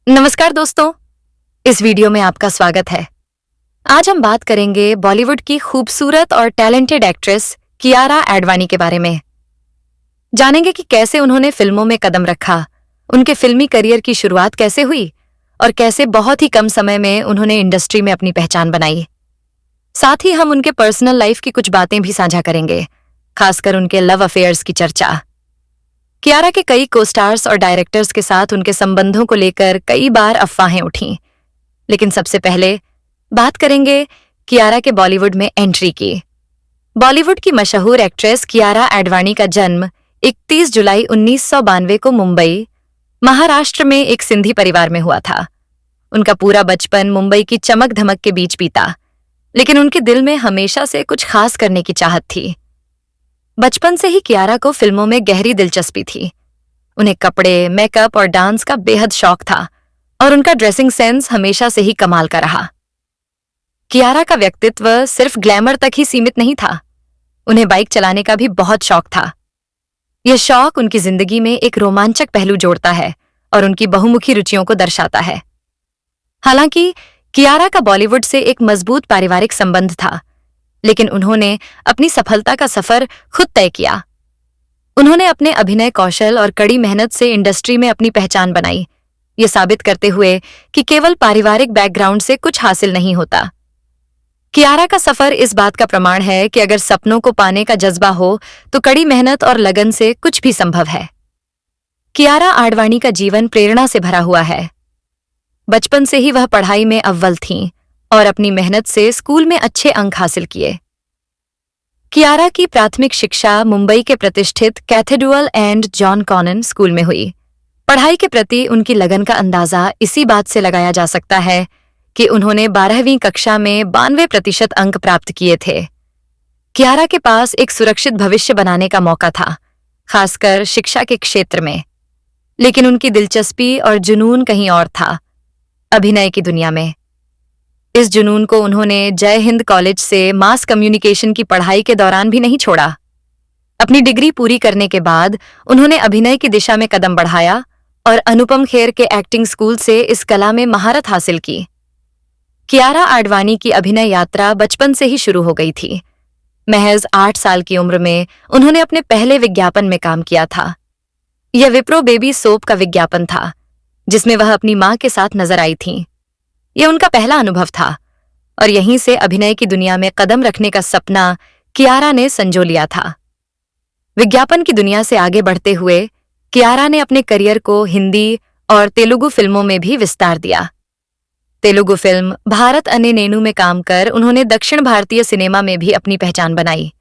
नमस्कार दोस्तों, इस वीडियो में आपका स्वागत है। आज हम बात करेंगे बॉलीवुड की खूबसूरत और टैलेंटेड एक्ट्रेस कियारा एडवानी के बारे में। जानेंगे कि कैसे उन्होंने फिल्मों में कदम रखा, उनके फिल्मी करियर की शुरुआत कैसे हुई और कैसे बहुत ही कम समय में उन्होंने इंडस्ट्री में अपनी पहचान बनाई। साथ ही हम उनके पर्सनल लाइफ की कुछ बातें भी साझा करेंगे, खासकर उनके लव अफेयर्स की चर्चा। कियारा के कई को-स्टार्स और डायरेक्टर्स के साथ उनके संबंधों को लेकर कई बार अफवाहें उठीं, लेकिन सबसे पहले बात करेंगे कियारा के बॉलीवुड में एंट्री की। बॉलीवुड की मशहूर एक्ट्रेस कियारा एडवानी का जन्म 31 जुलाई 1992 को मुंबई, महाराष्ट्र में एक सिंधी परिवार में हुआ था। उनका पूरा बचपन मुंबई की चमक-धमक के बीच बीता, लेकिन उनके दिल में हमेशा से कुछ खास करने की चाहत थी। बचपन से ही कियारा को फिल्मों में गहरी दिलचस्पी थी। उन्हें कपड़े, मेकअप और डांस का बेहद शौक था और उनका ड्रेसिंग सेंस हमेशा से ही कमाल का रहा। कियारा का व्यक्तित्व सिर्फ ग्लैमर तक ही सीमित नहीं था, उन्हें बाइक चलाने का भी बहुत शौक था। यह शौक उनकी जिंदगी में एक रोमांचक पहलू जोड़ता है और उनकी बहुमुखी रुचियों को दर्शाता है। हालांकि कियारा का बॉलीवुड से एक मजबूत पारिवारिक संबंध था, लेकिन उन्होंने अपनी सफलता का सफर खुद तय किया। उन्होंने अपने अभिनय कौशल और कड़ी मेहनत से इंडस्ट्री में अपनी पहचान बनाई, ये साबित करते हुए कि केवल पारिवारिक बैकग्राउंड से कुछ हासिल नहीं होता। कियारा का सफर इस बात का प्रमाण है कि अगर सपनों को पाने का जज्बा हो तो कड़ी मेहनत और लगन से कुछ भी संभव है। कियारा आडवाणी का जीवन प्रेरणा से भरा हुआ है। बचपन से ही वह पढ़ाई में अव्वल थीं और अपनी मेहनत से स्कूल में अच्छे अंक हासिल किए। कियारा की प्राथमिक शिक्षा मुंबई के प्रतिष्ठित cathedral and John Connon school में हुई। पढ़ाई के प्रति उनकी लगन का अंदाजा इसी बात से लगाया जा सकता है कि उन्होंने 12वीं कक्षा में 92% अंक प्राप्त किए थे। कियारा के पास एक सुरक्षित भविष्य बनाने का मौका था, खासकर शिक्षा के क्षेत्र में, लेकिन उनकी दिलचस्पी और जुनून कहीं और था, अभिनय की दुनिया में। इस जुनून को उन्होंने जय हिंद कॉलेज से मास कम्युनिकेशन की पढ़ाई के दौरान भी नहीं छोड़ा। अपनी डिग्री पूरी करने के बाद उन्होंने अभिनय की दिशा में कदम बढ़ाया और अनुपम खेर के एक्टिंग स्कूल से इस कला में महारत हासिल की। कियारा आडवाणी की अभिनय यात्रा बचपन से ही शुरू हो गई थी। महज 8 साल की उम्र में उन्होंने अपने पहले विज्ञापन में काम किया था। यह विप्रो बेबी सोप का विज्ञापन था, जिसमें वह अपनी मां के साथ नजर आई थीं। यह उनका पहला अनुभव था और यहीं से अभिनय की दुनिया में कदम रखने का सपना कियारा ने संजो लिया था। विज्ञापन की दुनिया से आगे बढ़ते हुए कियारा ने अपने करियर को हिंदी और तेलुगु फिल्मों में भी विस्तार दिया। तेलुगु फिल्म भारत अने नेनु में काम कर उन्होंने दक्षिण भारतीय सिनेमा में भी अपनी पहचान बनाई,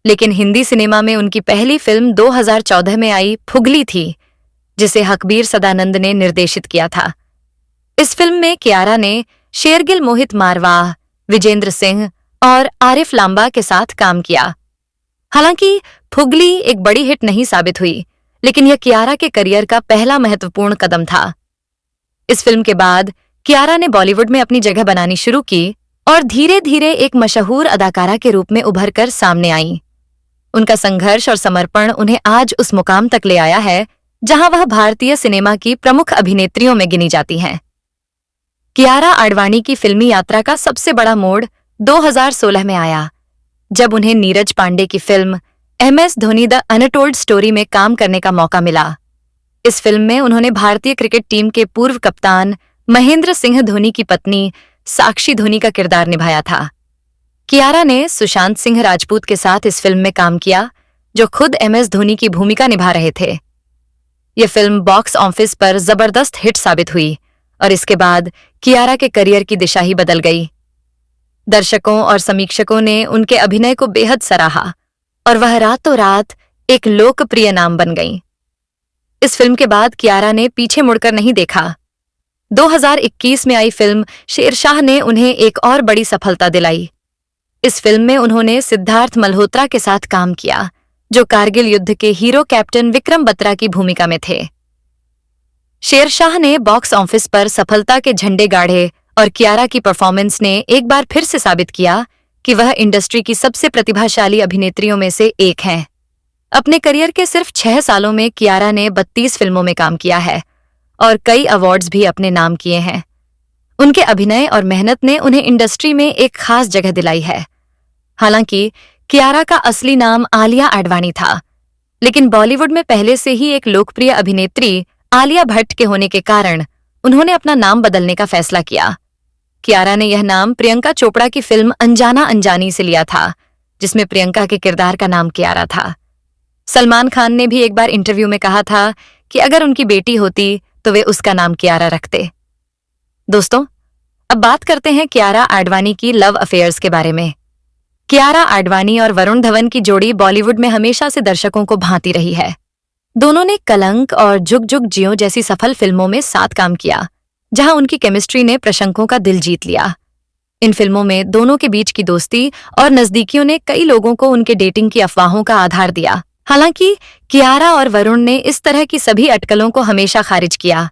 लेकिन हिंदी सिनेमा में उनकी पहली फिल्म 2014 में आई फुगली थी, जिसे हकबीर सदानंद ने निर्देशित किया था। इस फिल्म में कियारा ने शेरगिल मोहित मारवाह, विजेंद्र सिंह और आरिफ लांबा के साथ काम किया। हालांकि फुगली एक बड़ी हिट नहीं साबित हुई, लेकिन यह कियारा के करियर का पहला महत्वपूर्ण कदम था। इस फिल्म के बाद कियारा ने बॉलीवुड में अपनी जगह बनानी शुरू की और धीरे धीरे एक मशहूर अदाकारा के रूप में उभर कर सामने आई। उनका संघर्ष और समर्पण उन्हें आज उस मुकाम तक ले आया है जहां वह भारतीय सिनेमा की प्रमुख अभिनेत्रियों में गिनी जाती हैं। कियारा आडवाणी की फिल्मी यात्रा का सबसे बड़ा मोड़ 2016 में आया, जब उन्हें नीरज पांडे की film MS Dhoni the untold story में काम करने का मौका मिला। इस फिल्म में उन्होंने भारतीय क्रिकेट टीम के पूर्व कप्तान महेंद्र सिंह धोनी की पत्नी साक्षी धोनी का किरदार निभाया था। कियारा ने सुशांत सिंह राजपूत के साथ इस फिल्म में काम किया, जो खुद MS धोनी की भूमिका निभा रहे थे। यह फिल्म बॉक्स ऑफिस पर जबरदस्त हिट साबित हुई और इसके बाद कियारा के करियर की दिशा ही बदल गई। दर्शकों और समीक्षकों ने उनके अभिनय को बेहद सराहा और वह रातों रात एक लोकप्रिय नाम बन गईं। इस फिल्म के बाद कियारा ने पीछे मुड़कर नहीं देखा। 2021 में आई फिल्म शेरशाह ने उन्हें एक और बड़ी सफलता दिलाई। इस फिल्म में उन्होंने सिद्धार्थ मल्होत्रा के साथ काम किया, जो कारगिल युद्ध के हीरो कैप्टन विक्रम बत्रा की भूमिका में थे। शेरशाह ने बॉक्स ऑफिस पर सफलता के झंडे गाढ़े और कियारा की परफॉर्मेंस ने एक बार फिर से साबित किया कि वह इंडस्ट्री की सबसे प्रतिभाशाली अभिनेत्रियों में से एक हैं। अपने करियर के सिर्फ 6 सालों में कियारा ने 32 फिल्मों में काम किया है और कई अवार्ड्स भी अपने नाम किए हैं। उनके अभिनय और मेहनत ने उन्हें इंडस्ट्री में एक खास जगह दिलाई है। हालांकि कियारा का असली नाम आलिया आडवाणी था, लेकिन बॉलीवुड में पहले से ही एक लोकप्रिय अभिनेत्री आलिया भट्ट के होने के कारण उन्होंने अपना नाम बदलने का फैसला किया। कियारा ने यह नाम प्रियंका चोपड़ा की फिल्म अनजाना अनजानी से लिया था, जिसमें प्रियंका के किरदार का नाम कियारा था। सलमान खान ने भी एक बार इंटरव्यू में कहा था कि अगर उनकी बेटी होती तो वे उसका नाम कियारा रखते। दोस्तों, अब बात करते हैं कियारा आडवाणी की लव अफेयर्स के बारे में। कियारा आडवाणी और वरुण धवन की जोड़ी बॉलीवुड में हमेशा से दर्शकों को भाती रही है। दोनों ने कलंक और जुग जुग जियो जैसी सफल फिल्मों में साथ काम किया, जहां उनकी केमिस्ट्री ने प्रशंसकों का दिल जीत लिया। इन फिल्मों में दोनों के बीच की दोस्ती और नजदीकियों ने कई लोगों को उनके डेटिंग की अफवाहों का आधार दिया। हालांकि कियारा और वरुण ने इस तरह की सभी अटकलों को हमेशा खारिज किया।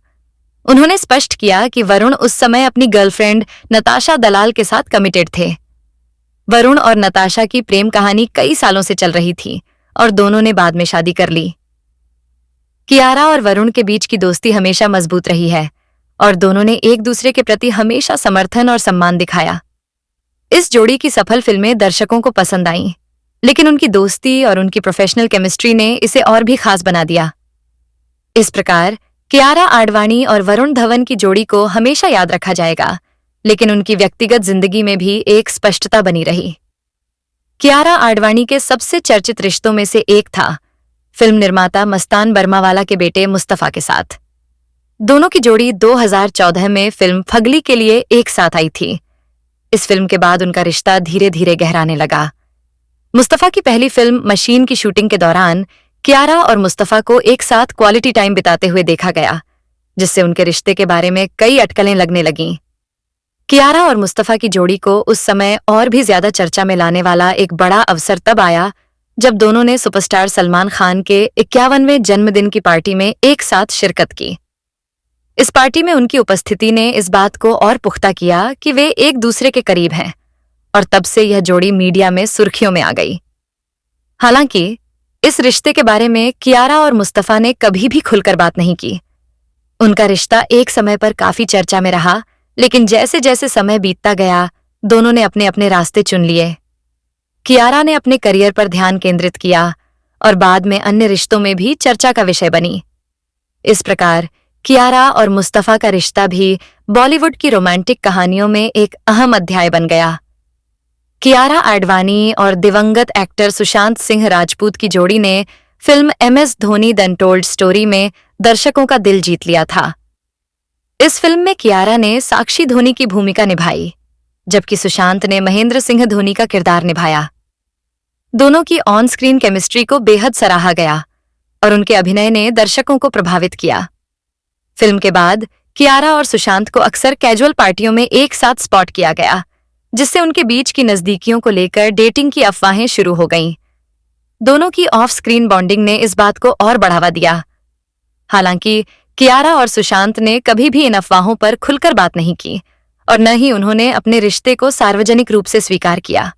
उन्होंने स्पष्ट किया कि वरुण उस समय अपनी गर्लफ्रेंड नताशा दलाल के साथ कमिटेड थे। वरुण और नताशा की प्रेम कहानी कई सालों से चल रही थी और दोनों ने बाद में शादी कर ली। कियारा और वरुण के बीच की दोस्ती हमेशा मजबूत रही है और दोनों ने एक दूसरे के प्रति हमेशा समर्थन और सम्मान दिखाया। इस जोड़ी की सफल फिल्में दर्शकों को पसंद आईं, लेकिन उनकी दोस्ती और उनकी प्रोफेशनल केमिस्ट्री ने इसे और भी खास बना दिया। इस प्रकार कियारा आडवाणी और वरुण धवन की जोड़ी को हमेशा याद रखा जाएगा, लेकिन उनकी व्यक्तिगत जिंदगी में भी एक स्पष्टता बनी रही। कियारा आडवाणी के सबसे चर्चित रिश्तों में से एक था फिल्म निर्माता मस्तान बर्मावाला के बेटे मुस्तफा के साथ। दोनों की जोड़ी 2014 में फिल्म फगली के लिए एक साथ आई थी। इस फिल्म के बाद उनका रिश्ता धीरे धीरे गहराने लगा। मुस्तफा की पहली फिल्म मशीन की शूटिंग के दौरान कियारा और मुस्तफा को एक साथ क्वालिटी टाइम बिताते हुए देखा गया, जिससे उनके रिश्ते के बारे में कई अटकलें लगने लगीं। कियारा और मुस्तफा की जोड़ी को उस समय और भी ज्यादा चर्चा में लाने वाला एक बड़ा अवसर तब आया जब दोनों ने सुपरस्टार सलमान खान के 51वें जन्मदिन की पार्टी में एक साथ शिरकत की। इस पार्टी में उनकी उपस्थिति ने इस बात को और पुख्ता किया कि वे एक दूसरे के करीब हैं, और तब से यह जोड़ी मीडिया में सुर्खियों में आ गई। हालांकि इस रिश्ते के बारे में कियारा और मुस्तफा ने कभी भी खुलकर बात नहीं की। उनका रिश्ता एक समय पर काफी चर्चा में रहा, लेकिन जैसे जैसे समय बीतता गया दोनों ने अपने अपने रास्ते चुन लिए। कियारा ने अपने करियर पर ध्यान केंद्रित किया और बाद में अन्य रिश्तों में भी चर्चा का विषय बनी। इस प्रकार कियारा और मुस्तफा का रिश्ता भी बॉलीवुड की रोमांटिक कहानियों में एक अहम अध्याय बन गया। कियारा आडवाणी और दिवंगत एक्टर सुशांत सिंह राजपूत की जोड़ी ने film MS Dhoni the untold story में दर्शकों का दिल जीत लिया था। इस फिल्म में कियारा ने साक्षी धोनी की भूमिका निभाई, जबकि सुशांत ने महेंद्र सिंह धोनी का किरदार निभाया। दोनों की ऑन स्क्रीन केमिस्ट्री को बेहद सराहा गया और उनके अभिनय ने दर्शकों को प्रभावित किया। फिल्म के बाद कियारा और सुशांत को अक्सर कैजुअल पार्टियों में एक साथ स्पॉट किया गया, जिससे उनके बीच की नजदीकियों को लेकर डेटिंग की अफवाहें शुरू हो गईं। दोनों की ऑफ स्क्रीन बॉन्डिंग ने इस बात को और बढ़ावा दिया। हालांकि कियारा और सुशांत ने कभी भी इन अफवाहों पर खुलकर बात नहीं की और न ही उन्होंने अपने रिश्ते को सार्वजनिक रूप से स्वीकार किया।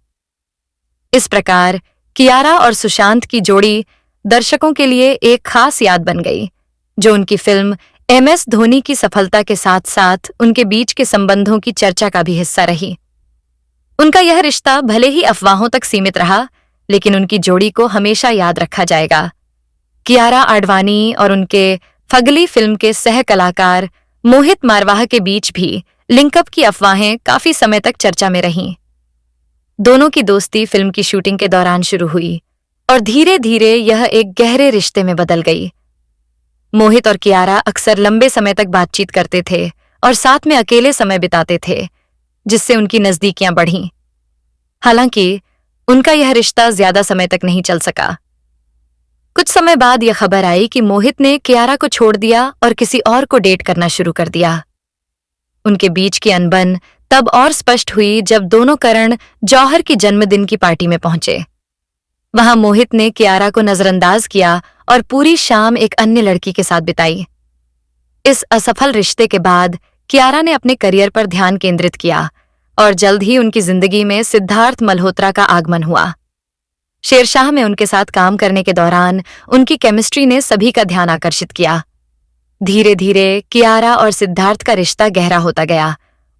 इस प्रकार कियारा और सुशांत की जोड़ी दर्शकों के लिए एक खास याद बन गई, जो उनकी फिल्म MS धोनी की सफलता के साथ साथ उनके बीच के संबंधों की चर्चा का भी हिस्सा रही। उनका यह रिश्ता भले ही अफवाहों तक सीमित रहा, लेकिन उनकी जोड़ी को हमेशा याद रखा जाएगा। कियारा आडवाणी और उनके फगली फिल्म के सह कलाकार मोहित मारवाह के बीच भी लिंकअप की अफवाहें काफी समय तक चर्चा में रहीं। दोनों की दोस्ती फिल्म की शूटिंग के दौरान शुरू हुई और धीरे धीरे यह एक गहरे रिश्ते में बदल गई। मोहित और कियारा अक्सर लंबे समय तक बातचीत करते थे और साथ में अकेले समय बिताते थे, जिससे उनकी नजदीकियां बढ़ीं। हालांकि उनका यह रिश्ता ज्यादा समय तक नहीं चल सका। कुछ समय बाद यह खबर आई कि मोहित ने कियारा को छोड़ दिया और किसी और को डेट करना शुरू कर दिया। उनके बीच की अनबन तब और स्पष्ट हुई जब दोनों करण जौहर की जन्मदिन की पार्टी में पहुंचे। वहां मोहित ने कियारा को नजरअंदाज किया और पूरी शाम एक अन्य लड़की के साथ बिताई। इस असफल रिश्ते के बाद कियारा ने अपने करियर पर ध्यान केंद्रित किया और जल्द ही उनकी जिंदगी में सिद्धार्थ मल्होत्रा का आगमन हुआ। शेरशाह में उनके साथ काम करने के दौरान उनकी केमिस्ट्री ने सभी का ध्यान आकर्षित किया। धीरे धीरे कियारा और सिद्धार्थ का रिश्ता गहरा होता गया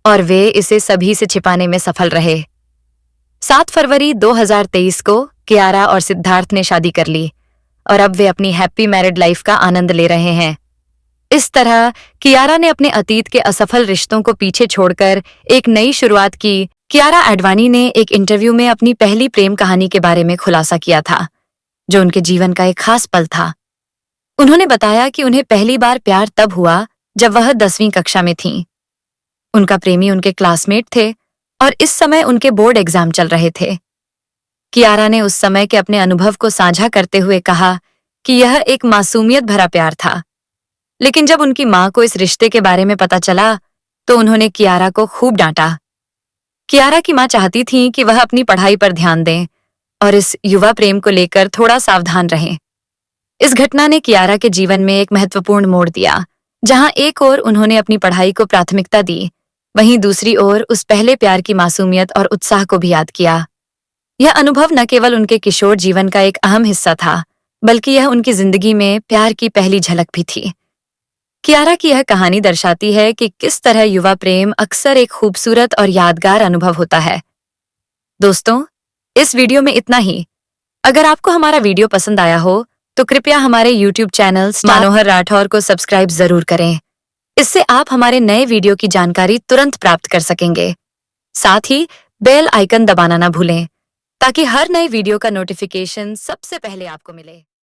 और वे इसे सभी से छिपाने में सफल रहे। 7 फरवरी 2023 को कियारा और सिद्धार्थ ने शादी कर ली और अब वे अपनी हैप्पी मैरिड लाइफ का आनंद ले रहे हैं। इस तरह कियारा ने अपने अतीत के असफल रिश्तों को पीछे छोड़कर एक नई शुरुआत की। कियारा एडवाणी ने एक इंटरव्यू में अपनी पहली प्रेम कहानी के बारे में खुलासा किया था, जो उनके जीवन का एक खास पल था। उन्होंने बताया कि उन्हें पहली बार प्यार तब हुआ जब वह 10वीं कक्षा में थीं। उनका प्रेमी उनके क्लासमेट थे और इस समय उनके बोर्ड एग्जाम चल रहे थे। कियारा ने उस समय के अपने अनुभव को साझा करते हुए कहा कि यह एक मासूमियत भरा प्यार था, लेकिन जब उनकी मां को इस रिश्ते के बारे में पता चला तो उन्होंने कियारा को खूब डांटा। कियारा की मां चाहती थीं कि वह अपनी पढ़ाई पर ध्यान दें और इस युवा प्रेम को लेकर थोड़ा सावधान रहें। इस घटना ने कियारा के जीवन में एक महत्वपूर्ण मोड़ दिया, जहां एक ओर उन्होंने अपनी पढ़ाई को प्राथमिकता दी, वहीं दूसरी ओर उस पहले प्यार की मासूमियत और उत्साह को भी याद किया। यह अनुभव न केवल उनके किशोर जीवन का एक अहम हिस्सा था, बल्कि यह उनकी जिंदगी में प्यार की पहली झलक भी थी। कियारा की यह कहानी दर्शाती है कि किस तरह युवा प्रेम अक्सर एक खूबसूरत और यादगार अनुभव होता है। दोस्तों, इस वीडियो में इतना ही। अगर आपको हमारा वीडियो पसंद आया हो तो कृपया हमारे YouTube चैनल मनोहर राठौर को सब्सक्राइब जरूर करें। इससे आप हमारे नए वीडियो की जानकारी तुरंत प्राप्त कर सकेंगे। साथ ही बेल आइकन दबाना ना भूलें, ताकि हर नए वीडियो का नोटिफिकेशन सबसे पहले आपको मिले।